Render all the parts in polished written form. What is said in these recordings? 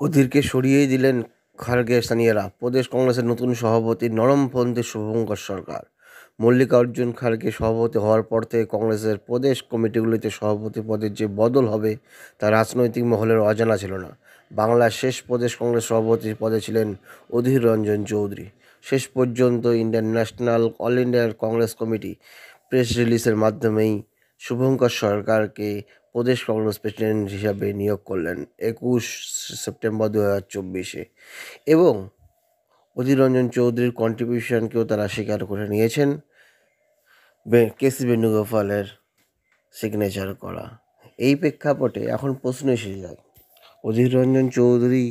অধীরকে সরিয়েই দিলেন খার্গে স্থানীয়রা। প্রদেশ কংগ্রেসের নতুন সভাপতি নরমপন্থী শুভঙ্কর সরকার। মল্লিকার্জুন খার্গে সভাপতি হওয়ার পর থেকে কংগ্রেসের প্রদেশ কমিটিগুলিতে সভাপতি পদের যে বদল হবে তা রাজনৈতিক মহলের অজানা ছিল না। বাংলার শেষ প্রদেশ কংগ্রেস সভাপতি পদে ছিলেন অধীর রঞ্জন চৌধুরী। শেষ পর্যন্ত Indian National All India Congress Committee press রিলিজের মাধ্যমেই শুভঙ্কর সরকারকে প্রদেশ কংগ্রেস প্রেসিডেন্ট হিসাবে নিয়োগ করলেন 21 সেপ্টেম্বর 2024-এ, এবং অধীর রঞ্জন চৌধুরীর কন্ট্রিবিউশনকেও তারা স্বীকার করে নিয়েছেন কেসি বেণুগোপালের সিগনেচার করা। এই প্রেক্ষাপটে এখন প্রশ্ন এসে যায়, অধীর রঞ্জন চৌধুরী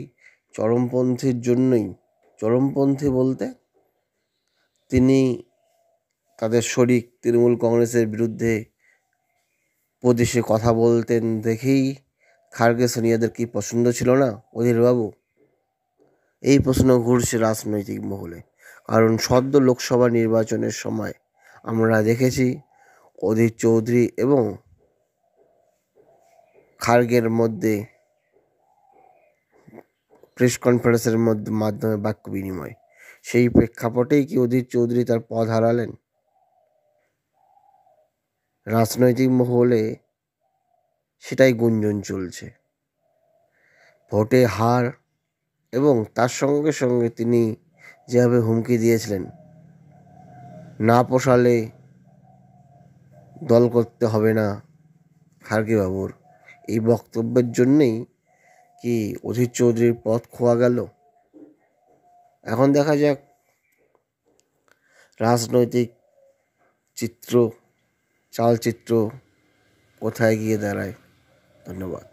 চরমপন্থীর জন্যই, চরমপন্থী বলতে তিনি তাদের শরিক তৃণমূল কংগ্রেসের বিরুদ্ধে প্রদেশে কথা বলতেন দেখেই খার্গে সোনিয়াদের কি পছন্দ ছিল না অধীরবাবু? এই প্রশ্ন ঘুরছে রাজনৈতিক মহলে। কারণ সদ্য লোকসভা নির্বাচনের সময় আমরা দেখেছি অধীর চৌধুরী এবং খার্গের মধ্যে প্রেস কনফারেন্সের মাধ্যমে বাক্য বিনিময়। সেই প্রেক্ষাপটেই কি অধীর চৌধুরী তার পদ হারালেন? রাজনৈতিক মহলে সেটাই গুঞ্জন চলছে। ভোটে হার এবং তার সঙ্গে সঙ্গে তিনি যেভাবে হুমকি দিয়েছিলেন, না পোষালে দল করতে হবে না খার্গে বাবুর, এই বক্তব্যের জন্যেই কি অধীর চৌধুরীর পথ খোয়া গেল? এখন দেখা যাক রাজনৈতিক চালচিত্র কোথায় গিয়ে দাঁড়ায়। ধন্যবাদ।